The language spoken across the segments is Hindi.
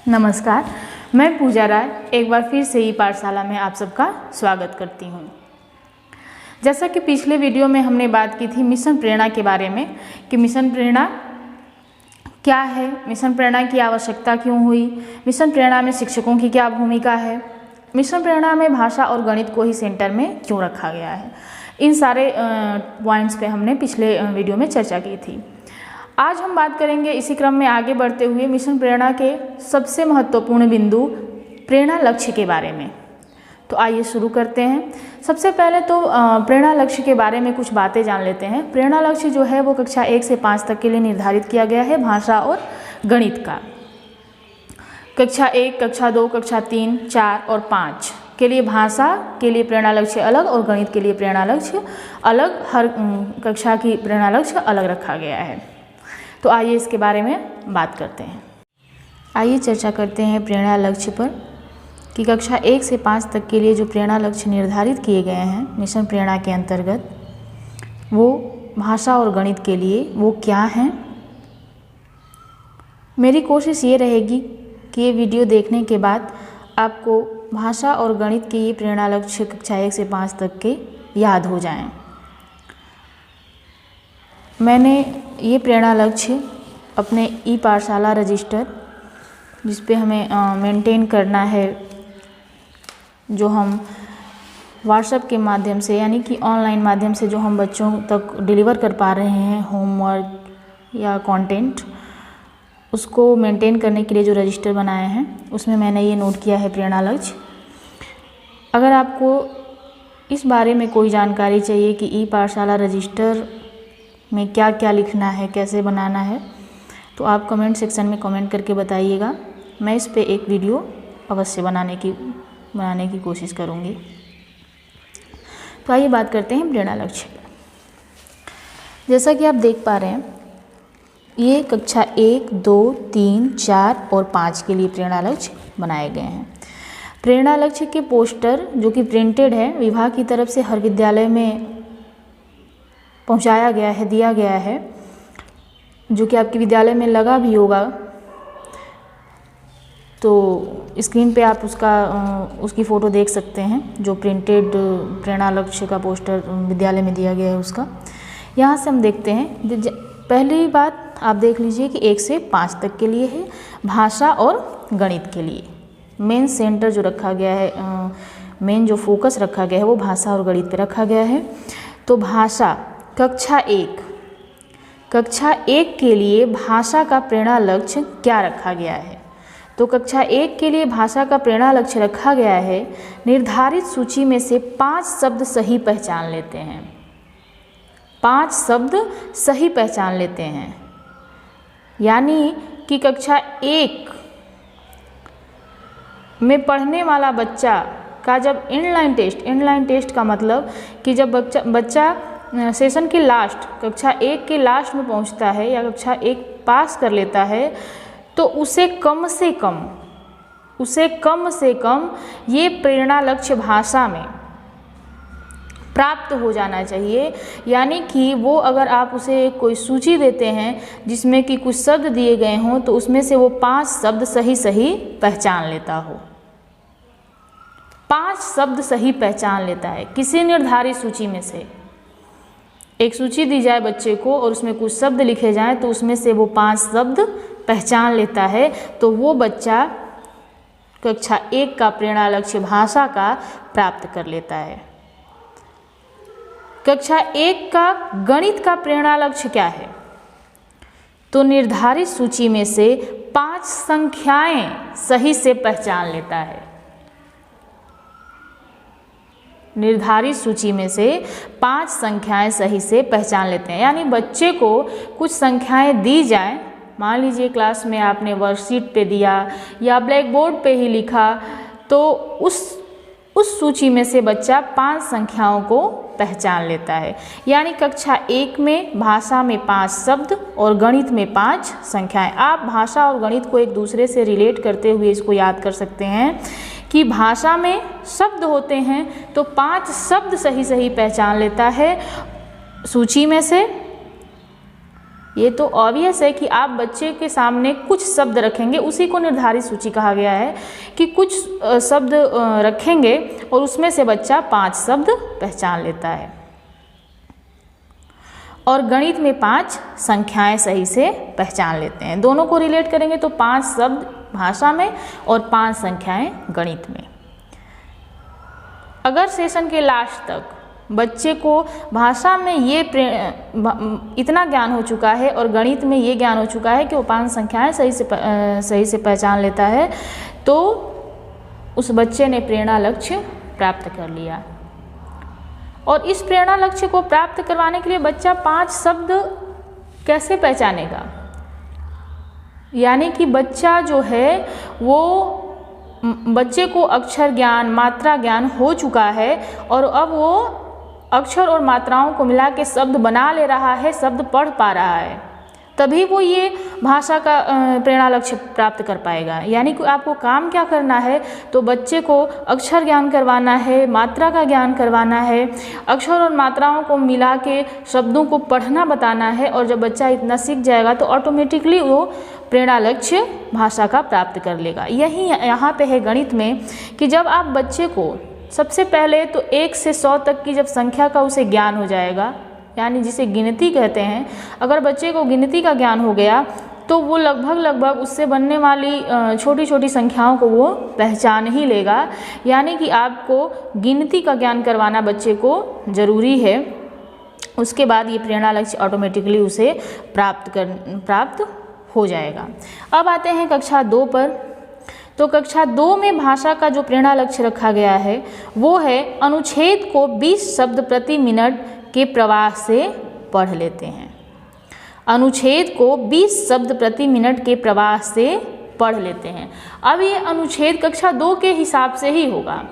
नमस्कार, मैं पूजा राय एक बार फिर से ही पाठशाला में आप सबका स्वागत करती हूँ। जैसा कि पिछले वीडियो में हमने बात की थी मिशन प्रेरणा के बारे में कि मिशन प्रेरणा क्या है, मिशन प्रेरणा की आवश्यकता क्यों हुई, मिशन प्रेरणा में शिक्षकों की क्या भूमिका है, मिशन प्रेरणा में भाषा और गणित को ही सेंटर में क्यों रखा गया है। इन सारे पॉइंट्स पे हमने पिछले वीडियो में चर्चा की थी। आज हम बात करेंगे इसी क्रम में आगे बढ़ते हुए मिशन प्रेरणा के सबसे महत्वपूर्ण बिंदु प्रेरणा लक्ष्य के बारे में। तो आइए शुरू करते हैं। सबसे पहले तो प्रेरणा लक्ष्य के बारे में कुछ बातें जान लेते हैं। प्रेरणा लक्ष्य जो है वो कक्षा 1 से 5 तक के लिए निर्धारित किया गया है भाषा और गणित का। कक्षा 1, कक्षा 2, कक्षा 3, 4 और 5 के लिए भाषा के लिए प्रेरणा लक्ष्य अलग और गणित के लिए प्रेरणा लक्ष्य अलग, हर कक्षा की प्रेरणा लक्ष्य अलग रखा गया है। तो आइए इसके बारे में बात करते हैं। आइए चर्चा करते हैं प्रेरणा लक्ष्य पर कि कक्षा 1 से 5 तक के लिए जो प्रेरणा लक्ष्य निर्धारित किए गए हैं मिशन प्रेरणा के अंतर्गत, वो भाषा और गणित के लिए वो क्या हैं। मेरी कोशिश ये रहेगी कि ये वीडियो देखने के बाद आपको भाषा और गणित के ये प्रेरणा लक्ष्य कक्षा 1 से 5 तक के याद हो जाएं। मैंने ये प्रेरणा लक्ष्य अपने ई पाठशाला रजिस्टर जिस पे हमें मेंटेन करना है, जो हम व्हाट्सएप के माध्यम से यानी कि ऑनलाइन माध्यम से जो हम बच्चों तक डिलीवर कर पा रहे हैं होमवर्क या कंटेंट, उसको मेंटेन करने के लिए जो रजिस्टर बनाए हैं उसमें मैंने ये नोट किया है प्रेरणा लक्ष्य। अगर आपको इस बारे में कोई जानकारी चाहिए कि ई पाठशाला रजिस्टर में क्या क्या लिखना है, कैसे बनाना है, तो आप कमेंट सेक्शन में कमेंट करके बताइएगा। मैं इस पे एक वीडियो अवश्य बनाने की कोशिश करूँगी। तो आइए बात करते हैं प्रेरणा लक्ष्य। जैसा कि आप देख पा रहे हैं, ये कक्षा 1, 2, 3, 4 और 5 के लिए प्रेरणा लक्ष्य बनाए गए हैं। प्रेरणा लक्ष्य के पोस्टर जो कि प्रिंटेड है, विभाग की तरफ से हर विद्यालय में पहुंचाया गया है, दिया गया है, जो कि आपके विद्यालय में लगा भी होगा। तो स्क्रीन पे आप उसकी फ़ोटो देख सकते हैं, जो प्रिंटेड प्रेरणा लक्ष्य का पोस्टर विद्यालय में दिया गया है उसका। यहाँ से हम देखते हैं, पहली बात आप देख लीजिए कि 1 से 5 तक के लिए है भाषा और गणित के लिए। मेन सेंटर जो रखा गया है, मेन जो फोकस रखा गया है वो भाषा और गणित पे रखा गया है। तो भाषा कक्षा 1 के लिए भाषा का प्रेरणा लक्ष्य क्या रखा गया है। तो कक्षा 1 के लिए भाषा का प्रेरणा लक्ष्य रखा गया है, निर्धारित सूची में से 5 शब्द सही पहचान लेते हैं। 5 शब्द सही पहचान लेते हैं, यानी कि कक्षा 1 में पढ़ने वाला बच्चा का जब इनलाइन टेस्ट का मतलब कि जब बच्चा सेशन के लास्ट, कक्षा 1 के लास्ट में पहुंचता है या कक्षा 1 पास कर लेता है, तो उसे कम से कम ये प्रेरणा लक्ष्य भाषा में प्राप्त हो जाना चाहिए। यानी कि वो, अगर आप उसे कोई सूची देते हैं जिसमें कि कुछ शब्द दिए गए हों, तो उसमें से वो 5 शब्द सही पहचान लेता हो। 5 शब्द सही पहचान लेता है किसी निर्धारित सूची में से। एक सूची दी जाए बच्चे को और उसमें कुछ शब्द लिखे जाएं, तो उसमें से वो 5 शब्द पहचान लेता है, तो वो बच्चा कक्षा 1 का प्रेरणा लक्ष्य भाषा का प्राप्त कर लेता है। कक्षा 1 का गणित का प्रेरणा लक्ष्य क्या है? तो निर्धारित सूची में से 5 संख्याएं सही से पहचान लेता है। निर्धारित सूची में से 5 संख्याएं सही से पहचान लेते हैं। यानी बच्चे को कुछ संख्याएं दी जाए, मान लीजिए क्लास में आपने वर्कशीट पे दिया या ब्लैक बोर्ड पे ही लिखा, तो उस सूची में से बच्चा 5 संख्याओं को पहचान लेता है। यानी कक्षा 1 में भाषा में 5 शब्द और गणित में 5 संख्याएं। आप भाषा और गणित को एक दूसरे से रिलेट करते हुए इसको याद कर सकते हैं कि भाषा में शब्द होते हैं, तो 5 शब्द सही पहचान लेता है सूची में से, ये तो ऑब्वियस है कि आप बच्चे के सामने कुछ शब्द रखेंगे, उसी को निर्धारित सूची कहा गया है कि कुछ शब्द रखेंगे और उसमें से बच्चा 5 शब्द पहचान लेता है। और गणित में 5 संख्याएं सही से पहचान लेते हैं। दोनों को रिलेट करेंगे तो 5 शब्द भाषा में और 5 संख्याएं गणित में। अगर सेशन के लास्ट तक बच्चे को भाषा में ये इतना ज्ञान हो चुका है और गणित में ये ज्ञान हो चुका है कि वो 5 संख्याएं सही से पहचान लेता है, तो उस बच्चे ने प्रेरणा लक्ष्य प्राप्त कर लिया। और इस प्रेरणा लक्ष्य को प्राप्त करवाने के लिए बच्चा 5 शब्द कैसे पहचानेगा? यानी कि बच्चा जो है वो बच्चे को अक्षर ज्ञान, मात्रा ज्ञान हो चुका है और अब वो अक्षर और मात्राओं को मिला के शब्द बना ले रहा है, शब्द पढ़ पा रहा है, तभी वो ये भाषा का प्रेरणा लक्ष्य प्राप्त कर पाएगा। यानी कि आपको काम क्या करना है, तो बच्चे को अक्षर ज्ञान करवाना है, मात्रा का ज्ञान करवाना है, अक्षर और मात्राओं को मिला के शब्दों को पढ़ना बताना है। और जब बच्चा इतना सीख जाएगा तो ऑटोमेटिकली वो प्रेरणा लक्ष्य भाषा का प्राप्त कर लेगा। यही यहाँ पे है गणित में कि जब आप बच्चे को सबसे पहले तो 1 से 100 तक की जब संख्या का उसे ज्ञान हो जाएगा, यानी जिसे गिनती कहते हैं, अगर बच्चे को गिनती का ज्ञान हो गया तो वो लगभग उससे बनने वाली छोटी छोटी संख्याओं को वो पहचान ही लेगा। यानी कि आपको गिनती का ज्ञान करवाना बच्चे को ज़रूरी है। उसके बाद ये प्रेरणा लक्ष्य ऑटोमेटिकली उसे प्राप्त हो जाएगा। अब आते हैं कक्षा 2 पर। तो कक्षा 2 में भाषा का जो प्रेरणा लक्ष्य रखा गया है वो है अनुच्छेद को 20 शब्द प्रति मिनट के प्रवाह से पढ़ लेते हैं। अनुच्छेद को 20 शब्द प्रति मिनट के प्रवाह से पढ़ लेते हैं। अब ये अनुच्छेद कक्षा 2 के हिसाब से ही होगा।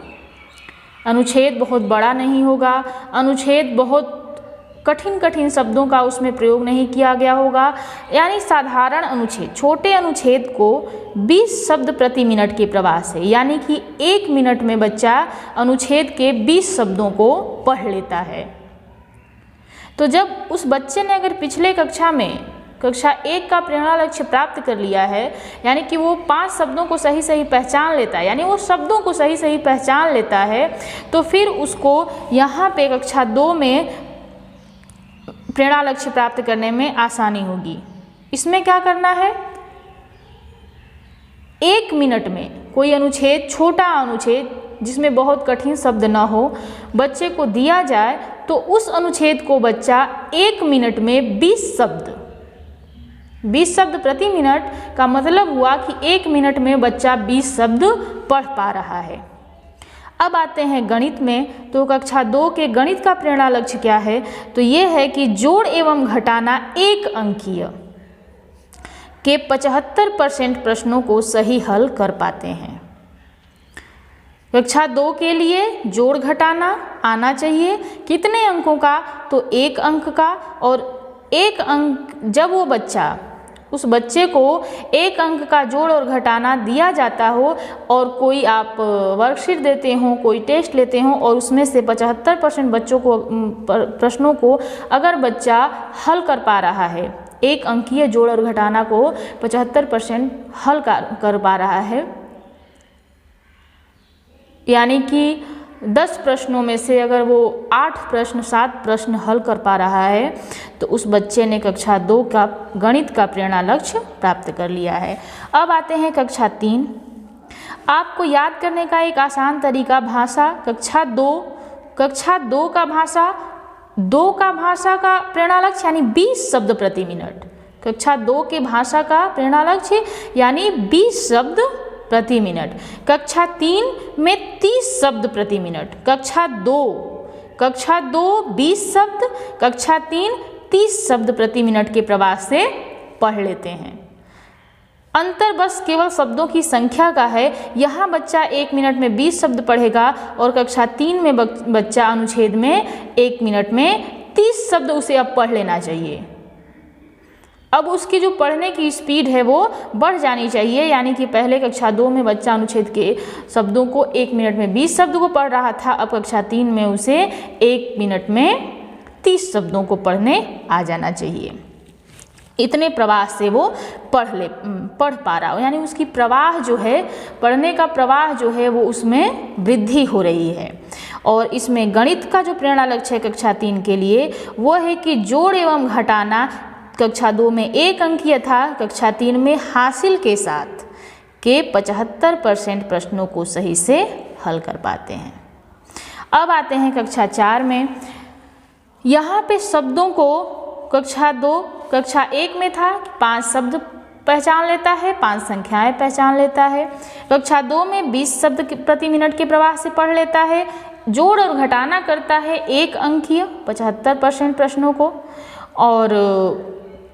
अनुच्छेद बहुत बड़ा नहीं होगा, अनुच्छेद बहुत कठिन शब्दों का उसमें प्रयोग नहीं किया गया होगा। यानी साधारण अनुच्छेद, छोटे अनुच्छेद को 20 शब्द प्रति मिनट के प्रवाह से, यानी कि 1 मिनट में बच्चा अनुच्छेद के 20 शब्दों को पढ़ लेता है। तो जब उस बच्चे ने अगर पिछले कक्षा में कक्षा 1 का प्रेरणा लक्ष्य प्राप्त कर लिया है, यानी कि वो 5 शब्दों को सही पहचान लेता है, यानी वो शब्दों को सही पहचान लेता है, तो फिर उसको यहाँ पे कक्षा 2 में प्रेरणा लक्ष्य प्राप्त करने में आसानी होगी। इसमें क्या करना है, 1 मिनट में कोई अनुच्छेद, छोटा अनुच्छेद जिसमें बहुत कठिन शब्द न हो, बच्चे को दिया जाए तो उस अनुच्छेद को बच्चा 1 मिनट में 20 शब्द प्रति मिनट का मतलब हुआ कि 1 मिनट में बच्चा 20 शब्द पढ़ पा रहा है। अब आते हैं गणित में। तो कक्षा 2 के गणित का प्रेरणा लक्ष्य क्या है, तो ये है कि जोड़ एवं घटाना 1 अंकीय के 75% प्रश्नों को सही हल कर पाते हैं। कक्षा 2 के लिए जोड़ घटाना आना चाहिए। कितने अंकों का, तो 1 अंक का। और 1 अंक जब वो बच्चा, उस बच्चे को 1 अंक का जोड़ और घटाना दिया जाता हो और कोई आप वर्कशीट देते हो, कोई टेस्ट लेते हो और उसमें से 75% बच्चों को प्रश्नों को अगर बच्चा हल कर पा रहा है, 1 अंकीय जोड़ और घटाना को 75% हल कर पा रहा है, यानी कि 10 प्रश्नों में से अगर वो 8 प्रश्न 7 प्रश्न हल कर पा रहा है, तो उस बच्चे ने कक्षा 2 का गणित का प्रेरणा लक्ष्य प्राप्त कर लिया है। अब आते हैं कक्षा 3। आपको याद करने का एक आसान तरीका, भाषा कक्षा 2 का भाषा का प्रेरणा लक्ष्य यानी 20 शब्द प्रति मिनट। कक्षा 2 के भाषा का प्रेरणा लक्ष्य यानी 20 शब्द प्रति मिनट। कक्षा 3 में 30 शब्द प्रति मिनट। कक्षा 2 20 शब्द, कक्षा 3 30 शब्द प्रति मिनट के प्रवाह से पढ़ लेते हैं। अंतर बस केवल शब्दों की संख्या का है। यहाँ बच्चा 1 मिनट में 20 शब्द पढ़ेगा और कक्षा 3 में बच्चा अनुच्छेद में 1 मिनट में 30 शब्द उसे अब पढ़ लेना चाहिए। अब उसकी जो पढ़ने की स्पीड है वो बढ़ जानी चाहिए, यानी कि पहले कक्षा 2 में बच्चा अनुच्छेद के शब्दों को 1 मिनट में 20 शब्द को पढ़ रहा था, अब कक्षा 3 में उसे 1 मिनट में 30 शब्दों को पढ़ने आ जाना चाहिए। इतने प्रवाह से वो पढ़ पा रहा हो, यानी उसकी प्रवाह जो है, पढ़ने का प्रवाह जो है वो उसमें वृद्धि हो रही है। और इसमें गणित का जो प्रेरणा लक्ष्य है कक्षा 3 के लिए वो है कि जोड़ एवं घटाना कक्षा 2 में 1 अंकीय था, कक्षा 3 में हासिल के साथ के 75% प्रश्नों को सही से हल कर पाते हैं। अब आते हैं कक्षा 4 में। यहाँ पे शब्दों को कक्षा 1 में था 5 शब्द पहचान लेता है, 5 संख्याएं पहचान लेता है। कक्षा 2 में 20 शब्द प्रति मिनट के प्रवाह से पढ़ लेता है, जोड़ और घटाना करता है 1 अंकीय 75% प्रश्नों को। और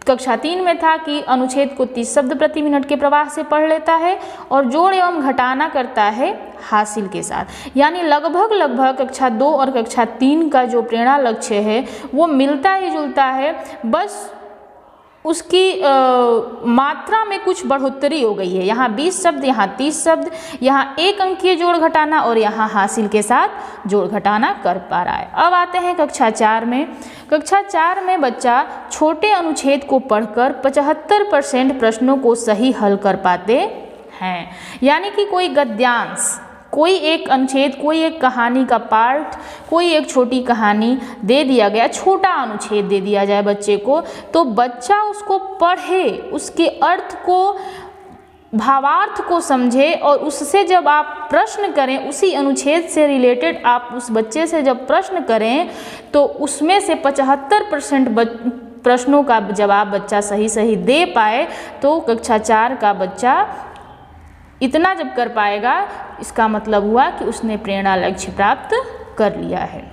कक्षा 3 में था कि अनुच्छेद को 30 शब्द प्रति मिनट के प्रवाह से पढ़ लेता है और जोड़ एवं घटाना करता है हासिल के साथ। यानी लगभग कक्षा 2 और कक्षा 3 का जो प्रेरणा लक्ष्य है वो मिलता ही जुलता है, बस उसकी मात्रा में कुछ बढ़ोतरी हो गई है। यहाँ 20 शब्द, यहाँ 30 शब्द, यहाँ 1 अंकीय जोड़ घटाना और यहाँ हासिल के साथ जोड़ घटाना कर पा रहा है। अब आते हैं कक्षा 4 में। कक्षा 4 में बच्चा छोटे अनुच्छेद को पढ़कर 75% प्रश्नों को सही हल कर पाते हैं। यानी कि कोई गद्यांश, कोई एक अनुच्छेद, कोई एक कहानी का पार्ट, कोई एक छोटी कहानी दे दिया गया, छोटा अनुच्छेद दे दिया जाए बच्चे को, तो बच्चा उसको पढ़े, उसके अर्थ को, भावार्थ को समझे और उससे जब आप प्रश्न करें, उसी अनुच्छेद से रिलेटेड आप उस बच्चे से जब प्रश्न करें तो उसमें से 75% प्रश्नों का जवाब बच्चा सही दे पाए, तो कक्षा 4 का बच्चा इतना जब कर पाएगा, इसका मतलब हुआ कि उसने प्रेरणा लक्ष्य प्राप्त कर लिया है।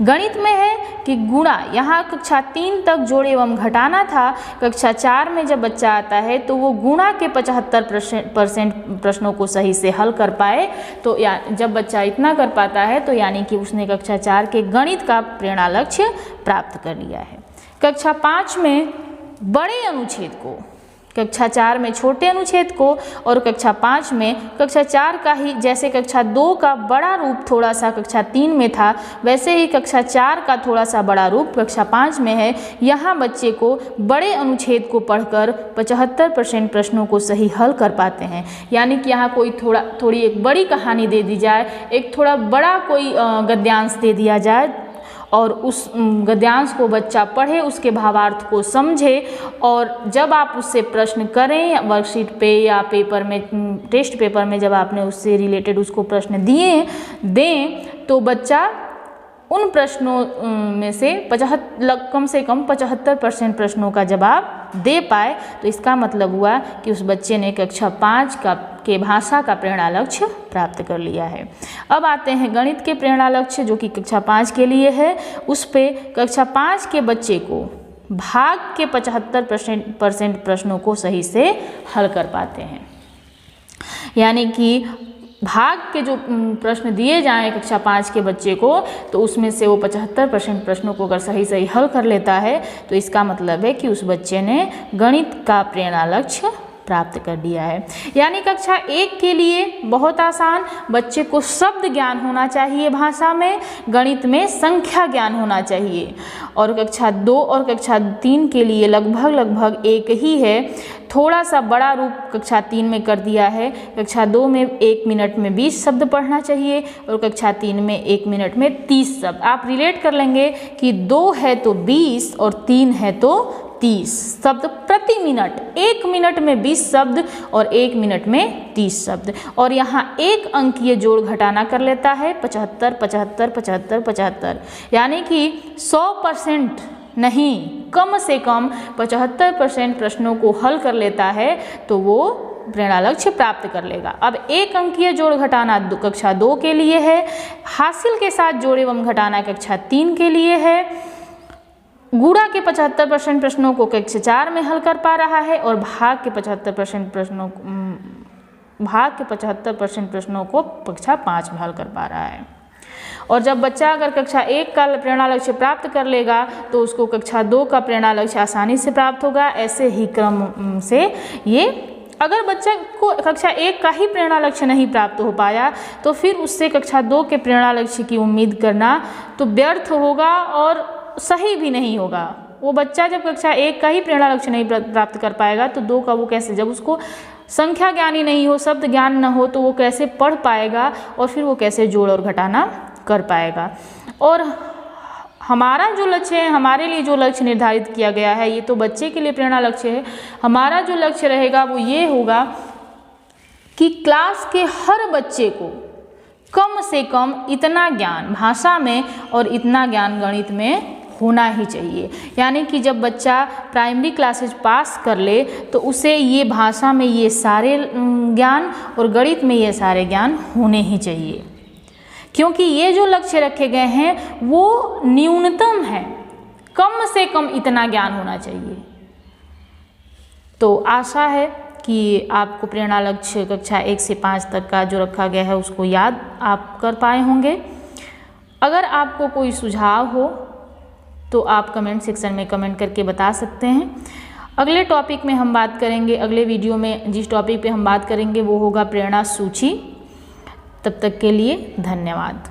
गणित में है कि गुणा, यहाँ कक्षा 3 तक जोड़ एवं घटाना था, कक्षा 4 में जब बच्चा आता है तो वो गुणा के 75% प्रश्नों को सही से हल कर पाए। तो जब बच्चा इतना कर पाता है तो यानी कि उसने कक्षा 4 के गणित का प्रेरणा लक्ष्य प्राप्त कर लिया है। कक्षा 5 में बड़े अनुच्छेद को, कक्षा 4 में छोटे अनुच्छेद को और कक्षा 5 में कक्षा 4 का ही, जैसे कक्षा 2 का बड़ा रूप थोड़ा सा कक्षा 3 में था, वैसे ही कक्षा 4 का थोड़ा सा बड़ा रूप कक्षा 5 में है। यहाँ बच्चे को बड़े अनुच्छेद को पढ़कर 75% प्रश्नों को सही हल कर पाते हैं। यानी कि यहाँ कोई थोड़ी एक बड़ी कहानी दे दी जाए, एक थोड़ा बड़ा कोई गद्यांश दे दिया जाए और उस गद्यांश को बच्चा पढ़े, उसके भावार्थ को समझे और जब आप उससे प्रश्न करें वर्कशीट पे या पेपर में, टेस्ट पेपर में जब आपने उससे रिलेटेड उसको प्रश्न दें तो बच्चा उन प्रश्नों में से कम से कम 75% प्रश्नों का जवाब दे पाए। तो इसका मतलब हुआ कि उस बच्चे ने कक्षा 5 के भाषा का प्रेरणा लक्ष्य प्राप्त कर लिया है। अब आते हैं गणित के प्रेरणा लक्ष्य जो कि कक्षा 5 के लिए है। उस पे कक्षा 5 के बच्चे को भाग के 75% प्रश्नों को सही से हल कर पाते हैं। यानी कि भाग के जो प्रश्न दिए जाएं कक्षा 5 के बच्चे को, तो उसमें से वो 75% प्रश्नों को अगर सही हल कर लेता है तो इसका मतलब है कि उस बच्चे ने गणित का प्रेरणा लक्ष्य प्राप्त कर दिया है। यानी कक्षा 1 के लिए बहुत आसान, बच्चे को शब्द ज्ञान होना चाहिए भाषा में, गणित में संख्या ज्ञान होना चाहिए। और कक्षा 2 और कक्षा 3 के लिए लगभग एक ही है, थोड़ा सा बड़ा रूप कक्षा 3 में कर दिया है। कक्षा 2 में 1 मिनट में 20 शब्द पढ़ना चाहिए और कक्षा 3 में 1 मिनट में 30 शब्द। आप रिलेट कर लेंगे कि 2 है तो 20 और 3 है तो 30 शब्द प्रति मिनट। 1 मिनट में 20 शब्द और 1 मिनट में 30 शब्द। और यहाँ 1 अंकीय जोड़ घटाना कर लेता है 75 75 75 75, यानी कि 100% नहीं, कम से कम 75% प्रश्नों को हल कर लेता है तो वो प्रेरणा लक्ष्य प्राप्त कर लेगा। अब 1 अंकीय जोड़ घटाना कक्षा 2 के लिए है, हासिल के साथ जोड़ एवं घटाना कक्षा 3 के लिए है, गुणा के 75% प्रश्नों को कक्षा 4 में हल कर पा रहा है और भाग के 75% प्रश्नों को कक्षा 5 में हल कर पा रहा है। और जब बच्चा अगर कक्षा 1 का प्रेरणा लक्ष्य प्राप्त कर लेगा तो उसको कक्षा 2 का प्रेरणा लक्ष्य आसानी से प्राप्त होगा। ऐसे ही क्रम से ये, अगर बच्चा को कक्षा 1 का ही प्रेरणा लक्ष्य नहीं प्राप्त हो पाया तो फिर उससे कक्षा 2 के प्रेरणा लक्ष्य की उम्मीद करना तो व्यर्थ होगा और सही भी नहीं होगा। वो बच्चा जब कक्षा 1 का ही प्रेरणा लक्ष्य नहीं प्राप्त कर पाएगा तो 2 का वो कैसे, जब उसको संख्या ज्ञान ही नहीं हो, शब्द ज्ञान न हो, तो वो कैसे पढ़ पाएगा और फिर वो कैसे जोड़ और घटाना कर पाएगा। और हमारा जो लक्ष्य है, हमारे लिए जो लक्ष्य निर्धारित किया गया है, ये तो बच्चे के लिए प्रेरणा लक्ष्य है। हमारा जो लक्ष्य रहेगा वो ये होगा कि क्लास के हर बच्चे को कम से कम इतना ज्ञान भाषा में और इतना ज्ञान गणित में होना ही चाहिए। यानी कि जब बच्चा प्राइमरी क्लासेज पास कर ले तो उसे ये भाषा में ये सारे ज्ञान और गणित में ये सारे ज्ञान होने ही चाहिए, क्योंकि ये जो लक्ष्य रखे गए हैं वो न्यूनतम है, कम से कम इतना ज्ञान होना चाहिए। तो आशा है कि आपको प्रेरणा लक्ष्य कक्षा 1 से 5 तक का जो रखा गया है उसको याद आप कर पाए होंगे। अगर आपको कोई सुझाव हो तो आप कमेंट सेक्शन में कमेंट करके बता सकते हैं। अगले टॉपिक में हम बात करेंगे, अगले वीडियो में जिस टॉपिक पे हम बात करेंगे वो होगा प्रेरणा सूची। तब तक के लिए धन्यवाद।